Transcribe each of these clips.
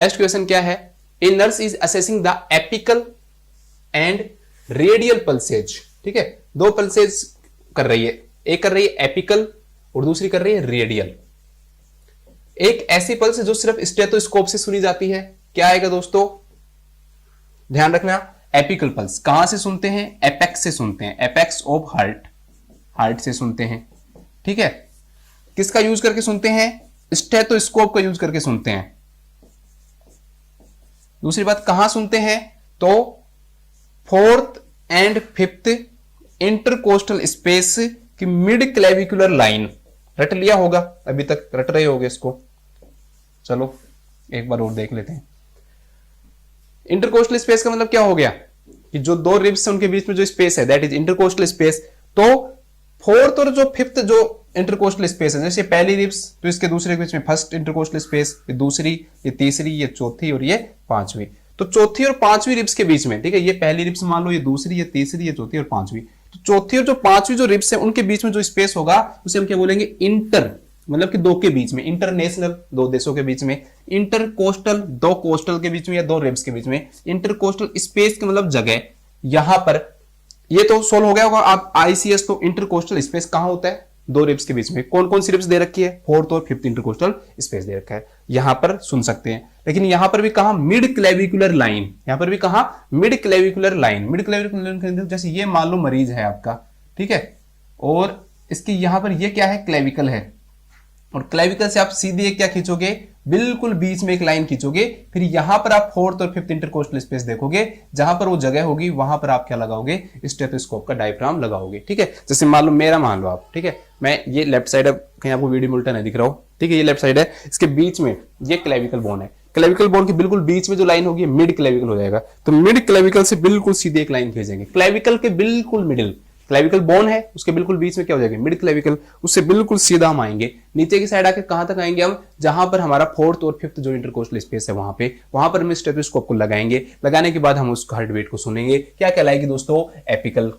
Next question क्या है, a nurse is assessing the apical and radial pulses. ठीक है, दो पल्सेज कर रही है, एक कर रही है एपिकल और दूसरी कर रही है रेडियल। एक ऐसी पल्स है जो सिर्फ स्टेथोस्कोप से सुनी जाती है, क्या आएगा दोस्तों, ध्यान रखना। एपिकल पल्स कहां से सुनते हैं, एपेक्स से सुनते हैं, एपेक्स ऑफ हार्ट, हार्ट से सुनते हैं। ठीक है, किसका यूज करके सुनते हैं, स्टेथोस्कोप का यूज करके सुनते हैं। दूसरी बात कहां सुनते हैं, तो fourth and fifth intercostal space की मिड क्लेविकुलर लाइन। रट लिया होगा, अभी तक रट रहे होगे इसको, चलो एक बार और देख लेते हैं। इंटरकोस्टल स्पेस का मतलब क्या हो गया कि जो दो रिब्स है उनके बीच में जो स्पेस है दैट इज इंटरकोस्टल स्पेस। तो फोर्थ और जो फिफ्थ जो इंटरकोस्टल स्पेस है, जैसे पहली रिब्स तो इसके दूसरे के बीच में फर्स्ट इंटरकोस्टल स्पेस, ये दूसरी, ये तीसरी, ये चौथी और ये पांचवी। तो चौथी और पांचवी रिब्स के बीच में, ठीक है, ये पहली रिब्स मान लो, ये दूसरी, ये तीसरी, ये चौथी और पांचवी, तो चौथी और जो पांचवी जो रिब्स है उनके बीच में जो स्पेस होगा उसे हम क्या बोलेंगे, इंटर, मतलब कि दो के बीच में, इंटरनेशनल दो देशों के बीच में, इंटरकोस्टल दो कोस्टल के बीच में या दो रिब्स के बीच में, इंटरकोस्टल स्पेस के मतलब जगह, यहां पर। ये तो सोल्व हो गया होगा आप आईसीएस। तो इंटरकोस्टल स्पेस कहां होता है, दो रिब्स के बीच में। कौन कौन सी रिब्स दे रखी है, फोर्थ और फिफ्थ इंटरकोस्टल स्पेस दे रखा है, यहां पर सुन सकते हैं। लेकिन यहां पर भी कहा मिड क्लेविकुलर लाइन, यहां पर भी कहा mid clavicular line. Mid clavicular line जैसे ये मान लो मरीज है आपका, ठीक है, और इसकी यहां पर ये क्या है, क्लेविकल है, और क्लेविकल से आप सीधे क्या खींचोगे, बिल्कुल बीच में एक लाइन खींचोगे, फिर यहां पर आप फोर्थ और फिफ्थ इंटरकोस्टल स्पेस देखोगे, जहां पर वो जगह होगी वहां पर आप क्या लगाओगे, स्टेथोस्कोप का डायफ्राम लगाओगे। ठीक है, जैसे मान लो मेरा मान लो आप, ठीक है, मैं ये लेफ्ट साइड है, कहीं आपको वीडियो में उल्टा नहीं दिख रहा हो, ठीक है, ये लेफ्ट साइड है, इसके बीच में ये क्लेविकल बोन है, क्लेविकल बोन के बिल्कुल बीच में जो लाइन होगी मिड क्लेविकल हो जाएगा। तो मिड क्लेविकल से बिल्कुल सीधे एक लाइन खींचेंगे, क्लेविकल के बिल्कुल मिडिल, क्लेविकल बोन है उसके बिल्कुल बीच में क्या हो जाएगा, मिड क्लेविकल, उससे बिल्कुल सीधा हम आएंगे नीचे की साइड आके कहां तक आएंगे हम, जहां पर हमारा फोर्थ और फिफ्थ जो इंटरकोस्टल स्पेस है वहां पर हम स्टेथोस्कोप को लगाएंगे। लगाने के बाद हम उस हार्ट बीट को सुनेंगे, क्या कहलाएगी दोस्तों, एपिकल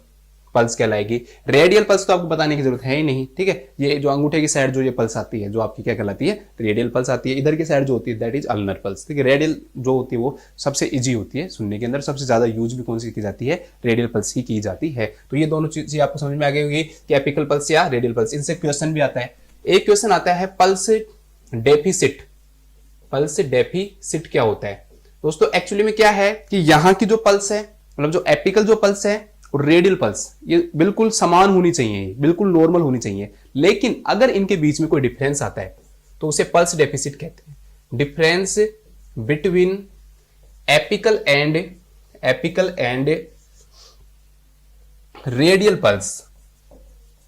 पल्स कहलाएगी। रेडियल पल्स तो आपको बताने की जरूरत है ही नहीं, ठीक है, ये जो अंगूठे की साइड जो ये पल्स आती है जो आपकी क्या कहलाती है, रेडियल पल्स आती है। इधर की साइड जो होती है दैट इज अल्नर पल्स। ठीक है, रेडियल जो होती है वो सबसे इजी होती है सुनने के अंदर, सबसे ज्यादा यूज भी कौन सी की जाती है, रेडियल पल्स ही की जाती है। तो ये दोनों चीजें आपको समझ में आ गई होगी कि एपिकल पल्स या रेडियल पल्स। इनसे क्वेश्चन भी आता है, एक क्वेश्चन आता है पल्स डेफिसिट। पल्स डेफिसिट क्या होता है दोस्तों, एक्चुअली में क्या है कि यहां की जो पल्स है, मतलब जो एपिकल जो पल्स है और रेडियल पल्स, ये बिल्कुल समान होनी चाहिए, बिल्कुल नॉर्मल होनी चाहिए। लेकिन अगर इनके बीच में कोई डिफरेंस आता है तो उसे पल्स डेफिसिट कहते हैं। Difference between apical and radial pulse,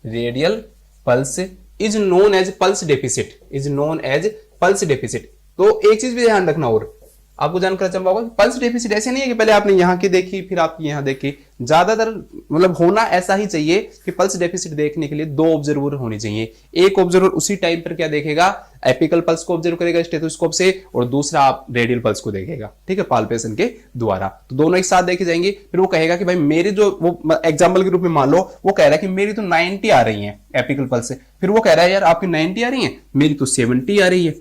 radial pulse is known as pulse deficit, is known as pulse deficit. तो एक चीज भी ध्यान रखना और आपको जानकर चल होगा, पल्स डेफिसिट ऐसे नहीं है कि पहले आपने यहां की देखी फिर आपकी यहां देखी, ज्यादातर मतलब होना ऐसा ही चाहिए कि पल्स डेफिसिट देखने के लिए दो ऑब्जर्वर होने चाहिए। एक ऑब्जर्वर उसी टाइम पर क्या देखेगा, एपिकल पल्स को ऑब्जर्व करेगा स्टेथोस्कोप से, और दूसरा आप रेडियल पल्स को देखेगा, ठीक है, पाल्पेशन के द्वारा। तो दोनों एक साथ देखे जाएंगे, फिर वो कहेगा कि भाई मेरी जो, वो एग्जाम्पल के रूप में मान लो वो कह रहा है कि मेरी तो 90 आ रही है एपिकल पल्स से, फिर वो कह रहा है यार आपकी 90 आ रही है, मेरी तो 70 आ रही है,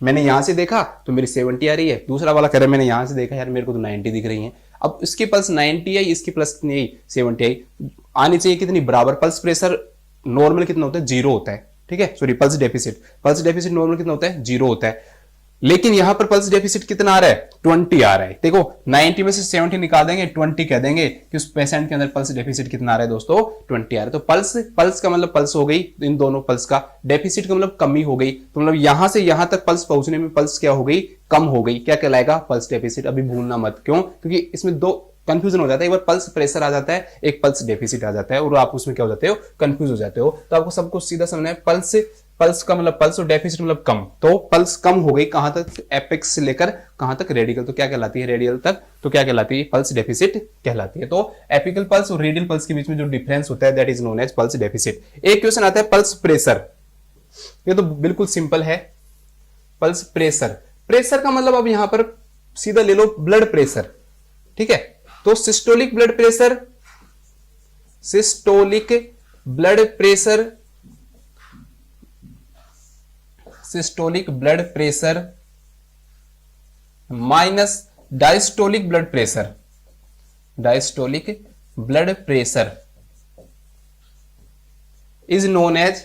मैंने यहां से देखा तो मेरी 70 आ रही है, दूसरा वाला कह रहा है मैंने यहां से देखा यार मेरे को तो 90 दिख रही है। अब इसकी पल्स 90 आई, इसकी प्लस कितनी आई, 70 आई, आनी चाहिए कितनी, बराबर। पल्स प्रेशर नॉर्मल कितना होता है, 0 होता है, ठीक है, सॉरी पल्स डेफिसिट नॉर्मल कितना होता है, 0 होता है। लेकिन यहां पर पल्स डेफिसिट कितना आ रहा है, 20 आ रहा है। देखो 90 में से 70 निकाल देंगे, 20 कह देंगे कि उस पेशेंट के अंदर पल्स डेफिसिट कितना आ रहा है दोस्तों, 20 आ रहा है। तो पल्स का मतलब पल्स हो गई, इन दोनों पल्स का, डेफिसिट का मतलब कमी हो गई, तो मतलब यहां से यहां तक पल्स पहुंचने में पल्स क्या हो गई, कम हो गई, क्या कहलाएगा, पल्स डेफिसिट। अभी भूलना मत, क्यों, क्योंकि इसमें दो कंफ्यूजन हो जाता है, एक बार पल्स प्रेशर आ जाता है, एक पल्स डेफिसिट आ जाता है, और आप उसमें क्या हो जाते हो, कंफ्यूज हो जाते हो। तो आपको सब कुछ सीधा समझना है, पल्स का मतलब पल्स और डेफिसिट मतलब कम, तो पल्स कम हो गई कहां तक, एपेक्स से लेकर कहां तक, रेडियल, तो क्या कहलाती है, रेडियल तक, तो क्या कहलाती है, पल्स डेफिसिट कहलाती है। तो एपिकल पल्स और रेडियल पल्स के बीच में जो डिफरेंस होता है that is known as pulse deficit. एक क्वेश्चन आता है पल्स प्रेशर, ये तो बिल्कुल सिंपल है, पल्स प्रेशर। प्रेशर का मतलब अब यहां पर सीधा ले लो ब्लड प्रेशर, ठीक है, तो systolic blood pressure, systolic blood pressure, systolic blood pressure minus diastolic blood pressure, diastolic blood pressure is known as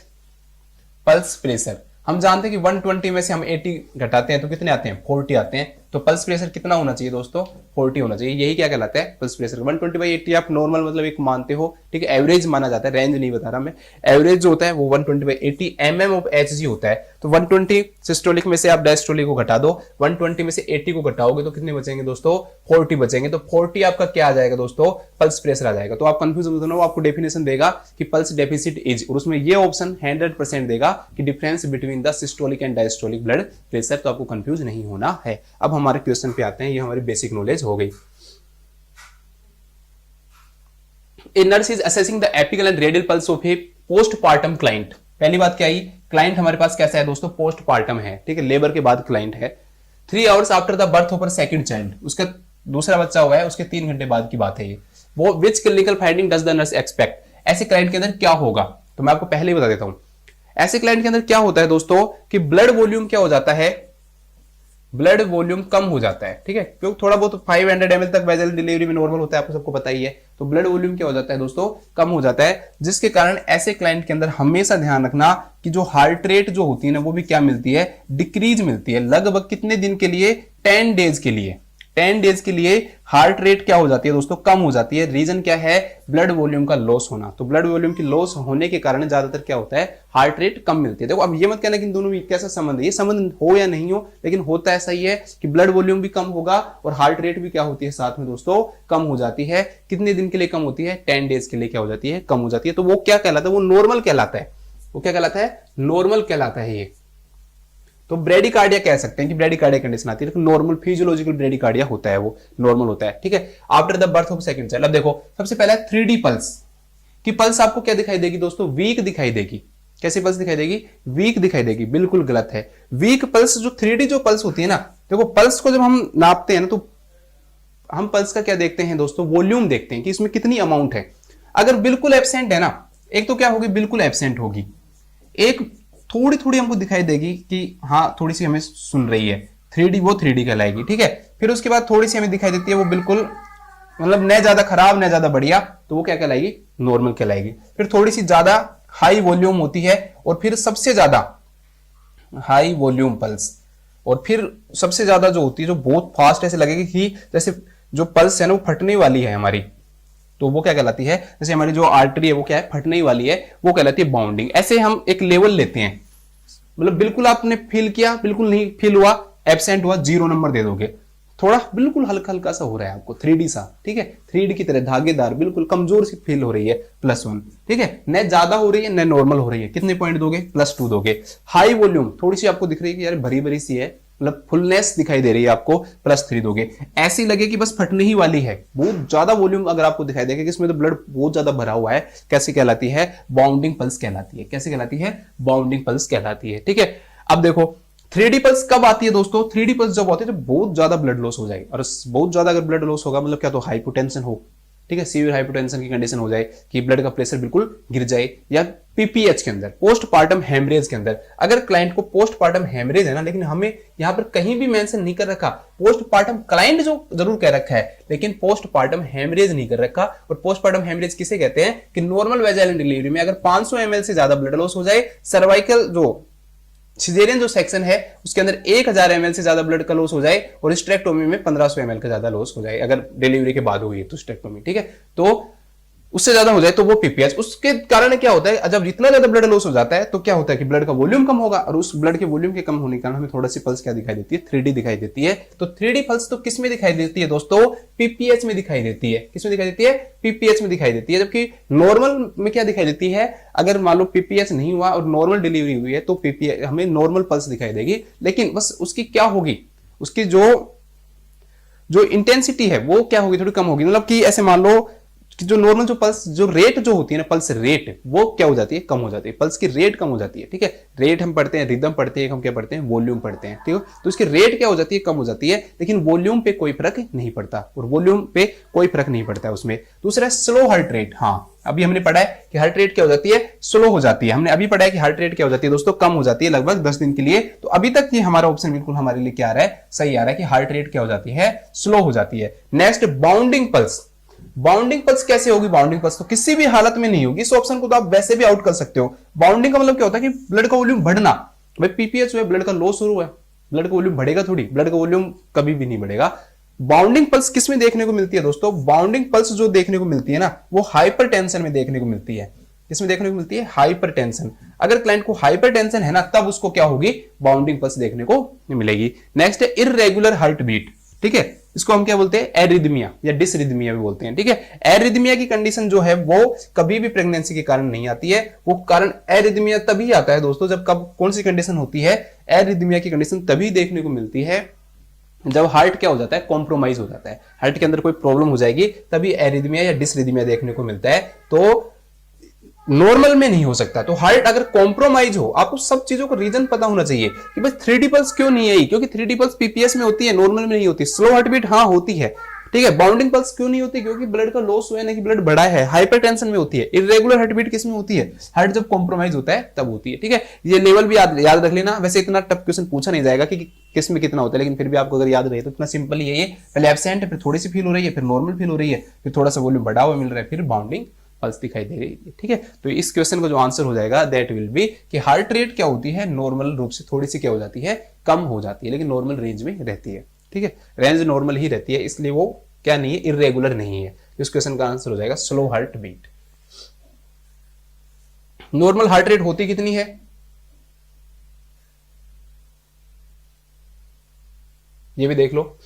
pulse pressure. हम जानते हैं कि 120 में से हम 80 घटाते हैं तो कितने आते हैं, 40 आते हैं। तो पल्स प्रेशर कितना होना चाहिए दोस्तों, 40 होना चाहिए। यही क्या कहलाता है, पल्स प्रेशर। 120/80 आप नॉर्मल मतलब एक मानते हो, ठीक है, एवरेज माना जाता है, रेंज नहीं बता रहा मैं। एवरेज जो होता है वो 120/80 mm ऑफ Hg होता है। तो 120 सिस्टोलिक में से आप डायस्टोलिक को घटा दो, 120 में से 80 को घटाओगे तो कितने बचेंगे दोस्तों, 40 बचेंगे। तो 40 आपका क्या आ जाएगा दोस्तों, पल्स प्रेशर आ जाएगा। तो आप कंफ्यूज मत होना, आपको डेफिनेशन देगा कि पल्स डेफिसिट इज, और उसमें ये ऑप्शन 100% देगा कि difference between the systolic and diastolic blood pressure. तो आपको कंफ्यूज नहीं होना है। अब हमारे क्वेश्चन पे आते हैं, ये हमारी बेसिक नॉलेज हो गई। A nurse is assessing the apical and radial pulse of a postpartum client। पहली बात क्या आई, क्लाइंट हमारे पास कैसा है दोस्तों, पोस्टपार्टम है, ठीक है, लेबर के बाद क्लाइंट है। 3 hours after the birth of second child, उसका दूसरा बच्चा हुआ है, उसके 3 घंटे बाद की बात है ये। वो which clinical finding does the nurse expect, ऐसे क्लाइंट के अंदर क्या होगा। तो मैं आपको पहले ही बता देता हूं, ऐसे क्लाइंट के अंदर क्या होता है दोस्तों कि ब्लड वॉल्यूम क्या हो जाता है, ब्लड वॉल्यूम कम हो जाता है, ठीक है, क्योंकि थोड़ा बहुत 500 ml तक वेजल डिलीवरी में नॉर्मल होता है, आपको सबको पता ही है। तो ब्लड वॉल्यूम क्या हो जाता है दोस्तों, कम हो जाता है, जिसके कारण ऐसे क्लाइंट के अंदर हमेशा ध्यान रखना कि जो हार्ट रेट जो होती है ना, वो भी क्या मिलती है, डिक्रीज मिलती है। लगभग कितने दिन के लिए, 10 डेज के लिए, 10 डेज के लिए हार्ट रेट क्या हो जाती है दोस्तों, कम हो जाती है। रीजन क्या है, ब्लड वॉल्यूम का लॉस होना। तो ब्लड वॉल्यूम की लॉस होने के कारण ज्यादातर क्या होता है, हार्ट रेट कम मिलती है। देखो अब ये मत कहना कि इन दोनों में कैसा संबंध है, ये संबंध हो या नहीं हो, लेकिन होता ऐसा ही है कि ब्लड वॉल्यूम भी कम होगा और हार्ट रेट भी क्या होती है साथ में दोस्तों, कम हो जाती है। कितने दिन के लिए कम होती है, 10 डेज के लिए क्या हो जाती है, कम हो जाती है। तो वो क्या कहलाता है, वो नॉर्मल कहलाता है। वो क्या कहलाता है, नॉर्मल कहलाता है ये। तो ब्रेडिकार्डिया कह सकते हैं कि ब्रेडिकार्डिया कंडीशन आती है, नॉर्मल फिजियोलॉजिकल ब्रेडिकार्डिया होता है, वो नॉर्मल होता है, ठीक है, after the birth of second child. अब देखो सबसे पहला है 3D पल्स की पल्स आपको क्या दिखाई देगी दोस्तों, वीक दिखाई देगी। कैसी पल्स दिखाई देगी, वीक दिखाई देगी, बिल्कुल गलत है। वीक पल्स जो 3D जो पल्स होती है ना, देखो पल्स को जब हम नापते हैं ना, तो हम पल्स का क्या देखते हैं दोस्तों, वॉल्यूम देखते हैं कि इसमें कितनी अमाउंट है। अगर बिल्कुल एब्सेंट है ना, एक तो क्या होगी, बिल्कुल एब्सेंट होगी, एक थोड़ी थोड़ी हमको दिखाई देगी कि हाँ थोड़ी सी हमें सुन रही है, 3D वो 3D कहलाएगी, ठीक है। फिर उसके बाद थोड़ी सी हमें दिखाई देती है वो बिल्कुल मतलब न ज्यादा खराब न ज्यादा बढ़िया, तो वो क्या कहलाएगी, नॉर्मल कहलाएगी। फिर थोड़ी सी ज्यादा हाई वॉल्यूम होती है, और फिर सबसे ज्यादा हाई वॉल्यूम पल्स, और फिर सबसे ज्यादा जो होती है, जो बहुत फास्ट ऐसे लगेगी कि जैसे जो पल्स है ना वो फटने वाली है हमारी, तो वो क्या कहलाती है, जैसे हमारी जो आर्टरी है वो क्या है, फटने ही वाली है, वो कहलाती है बाउंडिंग। ऐसे हम एक लेवल लेते हैं, मतलब बिल्कुल आपने फील किया, बिल्कुल नहीं फील हुआ, एब्सेंट हुआ, 0 नंबर दे दोगे। थोड़ा बिल्कुल हल्का हल्का सा हो रहा है आपको, 3D सा, ठीक है, 3D की तरह धागेदार, बिल्कुल कमजोर सी फील हो रही है, +1, ठीक है, न ज्यादा हो रही है न नॉर्मल हो रही है, कितने पॉइंट दोगे, +2 दोगे। हाई वॉल्यूम थोड़ी सी आपको दिख रही है कि यार भरी भरी सी है, मतलब फुलनेस दिखाई दे रही है आपको, +3 दोगे। ऐसी लगे कि बस फटने ही वाली है, बहुत ज्यादा वॉल्यूम अगर आपको दिखाई देगा कि इसमें तो ब्लड बहुत ज्यादा भरा हुआ है, कैसे कहलाती है, बाउंडिंग पल्स कहलाती है। कैसे कहलाती है, बाउंडिंग पल्स कहलाती है, ठीक है। अब देखो 3D पल्स कब आती है दोस्तों, 3D पल्स जब आती है जब बहुत ज्यादा ब्लड लॉस हो जाए, और बहुत ज्यादा अगर ब्लड लॉस होगा मतलब क्या, तो हाइपोटेंशन हो, ठीक है, सीवियर हाइपोटेंशन की कंडीशन हो जाए कि ब्लड का प्रेशर बिल्कुल गिर जाए, या पीपीएच के अंदर, पोस्टपार्टम हेमरेज के अंदर। अगर क्लाइंट को पोस्टपार्टम हेमरेज है ना, लेकिन हमें यहां पर कहीं भी मेंशन नहीं कर रखा, पोस्टपार्टम क्लाइंट जो जरूर कह रखा है, लेकिन पोस्टपार्टम हेमरेज नहीं कर रखा। और पोस्टपार्टम हेमरेज किसे कहते हैं कि नॉर्मल वेजाइनल डिलीवरी में अगर 500 ml से ज्यादा ब्लड लॉस हो जाए, सर्वाइकल जो सिजेरियन जो सेक्शन है उसके अंदर 1000 ml से ज्यादा ब्लड का लॉस हो जाए, और स्ट्रेक्टोमी में 1500 ml का ज्यादा लॉस हो जाए, अगर डिलीवरी के बाद हुई है तो स्ट्रेक्टोमी, ठीक है, तो उससे ज्यादा हो जाए तो वो पीपीएच। उसके कारण क्या होता है, जब जितना ज्यादा ब्लड लॉस हो जाता है तो क्या होता है कि ब्लड का वॉल्यूम कम होगा, और उस ब्लड के वॉल्यूम के कम होने के कारण हमें थोड़ा सी पल्स क्या दिखाई देती है, 3D दिखाई देती है। तो 3D पल्स तो किस में दिखाई देती है दोस्तों, पीपीएच में दिखाई देती है। किस में दिखाई देती है, पीपीएच में दिखाई देती है। जबकि नॉर्मल में क्या दिखाई देती है, अगर मान लो पीपीएच नहीं हुआ और नॉर्मल डिलीवरी हुई है तो पीपीएच हमें नॉर्मल पल्स दिखाई देगी, लेकिन बस उसकी क्या होगी, उसकी जो इंटेंसिटी है वो क्या होगी, थोड़ी कम होगी। मतलब कि ऐसे मान लो कि जो नॉर्मल जो पल्स जो रेट जो होती है ना, पल्स रेट, वो क्या हो जाती है, कम हो जाती है, पल्स की रेट कम हो जाती है, ठीक है। रेट हम पढ़ते हैं, रिदम पढ़ते हैं, हम क्या पढ़ते हैं, वॉल्यूम पढ़ते हैं, ठीक है। तो उसकी रेट क्या हो जाती है, कम हो जाती है, लेकिन वॉल्यूम पे कोई फर्क नहीं पड़ता, और वॉल्यूम पे कोई फर्क नहीं पड़ता है उसमें। दूसरा स्लो हार्ट रेट, हाँ अभी हमने पढ़ा है कि हार्ट रेट क्या हो जाती है, स्लो हो जाती है। हमने अभी पढ़ा है कि हार्ट रेट क्या हो जाती है दोस्तों, कम हो जाती है लगभग 10 दिन के लिए। तो अभी तक ये हमारा ऑप्शन बिल्कुल हमारे लिए क्या आ रहा है, सही आ रहा है कि हार्ट रेट क्या हो जाती है, स्लो हो जाती है। Next bounding pulse. Bounding pulse कैसे होगी, बाउंडिंग पल्स तो किसी भी हालत में नहीं होगी। इस ऑप्शन को तो आप वैसे भी आउट कर सकते हो। बाउंडिंग का मतलब क्या होता है कि ब्लड का वॉल्यूम बढ़ना। भाई पीपीएच हुआ, ब्लड का लॉस शुरू हुआ, ब्लड का वॉल्यूम बढ़ेगा थोड़ी, ब्लड का वॉल्यूम कभी भी नहीं बढ़ेगा। बाउंडिंग पल्स किस में देखने को मिलती है दोस्तों, बाउंडिंग पल्स जो देखने को मिलती है ना, वो हाइपरटेंशन में देखने को मिलती है। किसमें देखने को मिलती है, हाइपरटेंशन। अगर क्लाइंट को हाइपरटेंशन है ना, तब उसको क्या होगी, बाउंडिंग पल्स देखने को मिलेगी। नेक्स्ट है इररेगुलर हार्ट बीट। ठीक है, इसको हम क्या बोलते हैं, एरिदमिया या डिसरिदमिया भी बोलते हैं। ठीक है, एरिदमिया की कंडीशन जो है वो कभी भी प्रेगनेंसी के कारण नहीं आती है। वो कारण एरिदमिया तभी आता है दोस्तों जब कब कौन सी कंडीशन होती है, एरिदमिया की कंडीशन तभी देखने को मिलती है जब हार्ट क्या हो जाता है, कॉम्प्रोमाइज हो जाता है, हार्ट के अंदर कोई प्रॉब्लम हो जाएगी, तभी एरिदमिया या डिसरिदमिया देखने को मिलता है। तो नॉर्मल में नहीं हो सकता। तो हार्ट अगर कॉम्प्रोमाइज हो, आपको सब चीजों का रीजन पता होना चाहिए कि भाई 3D पल्स क्यों नहीं आई, क्योंकि 3D पल्स पीपीएस में होती है, नॉर्मल में नहीं होती। स्लो हार्ट बीट हाँ होती है, ठीक है। बाउंडिंग पल्स क्यों नहीं होती, क्योंकि ब्लड का लॉस हुआ है, नहीं कि ब्लड बढ़ा है, हाइपरटेंशन में होती है। इरेगुलर हार्ट बीट किस में होती है, हार्ट जब कॉम्प्रोमाइज होता है तब होती है। ठीक है, ये लेवल भी याद रख लेना। वैसे इतना टफ क्वेश्चन पूछा नहीं जाएगा कि किस में कितना होता है, लेकिन फिर भी आपको अगर याद रहे तो इतना सिंपल ही है ये। पहले एब्सेंट है, फिर थोड़ी सी फील हो रही है, फिर नॉर्मल फील हो रही है, फिर थोड़ा सा वॉल्यूम बढ़ा हुआ मिल रहा है, फिर बाउंडिंग पल्स दिखाई दे रही है। ठीक है, तो इस क्वेश्चन का जो आंसर हो जाएगा दैट विल बी कि हार्ट रेट क्या होती है, नॉर्मल रूप से थोड़ी सी क्या हो जाती है, कम हो जाती है, लेकिन नॉर्मल रेंज में रहती है। ठीक है, रेंज नॉर्मल ही रहती है, इसलिए वो क्या नहीं है, इरेगुलर नहीं है। इस क्वेश्चन का आंसर हो जाएगा slow heart beat. Normal heart rate होती कितनी है, ये भी देख लो।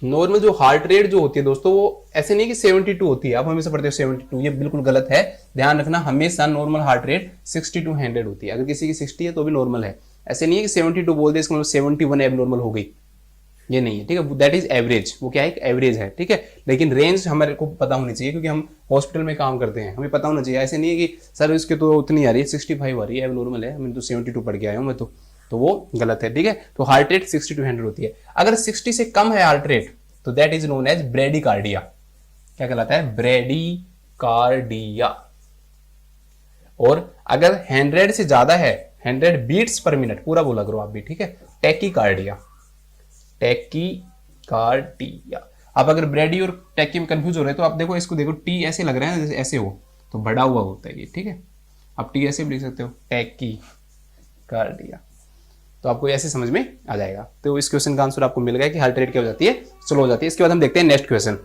नॉर्मल जो हार्ट रेट जो होती है दोस्तों, वो ऐसे नहीं कि 72 होती है, आप हमेशा पढ़ते हो 72, ये बिल्कुल गलत है। ध्यान रखना, हमेशा नॉर्मल हार्ट रेट 60 to 100 होती है। अगर किसी की 60 है तो भी नॉर्मल है, ऐसे नहीं है कि 72 बोल दे इसका मतलब 71 एबनॉर्मल हो गई, ये नहीं है। ठीक है, दैट इज एवरेज, वो क्या है, एक एवरेज है। ठीक है, लेकिन रेंज हमारे को पता होनी चाहिए, क्योंकि हम हॉस्पिटल में काम करते हैं, हमें पता होना चाहिए। ऐसे नहीं है कि सर इसके तो उतनी आ रही है, 65 आ रही है, एबनॉर्मल है, मैं तो 72 पढ़ के आया हूँ मैं तो वो गलत है। ठीक है, तो हार्ट रेट 60 to 100 होती है। अगर 60 से कम है हार्ट रेट तो that is known as bradycardia. क्या कहलाता है, ब्रेडिकार्डिया। और अगर 100 से ज्यादा है, 100 बीट्स पर मिनट, पूरा बोला करो आप भी, ठीक है, टैकीकार्डिया। टैकीकार्डिया। आप अगर ब्रेडी और टैकी में कंफ्यूज हो रहे हैं तो आप देखो, इसको देखो, टी ऐसे लग रहा है जैसे ऐसे हो, तो बढ़ा हुआ होता है ये। ठीक है, आप टी ऐसे भी लिख सकते हो, टैकीकार्डिया, तो आपको ऐसे समझ में आ जाएगा। तो इस क्वेश्चन का आंसर आपको मिल गया कि हार्ट रेट क्या हो जाती है, स्लो हो जाती है। इसके बाद हम देखते हैं नेक्स्ट क्वेश्चन।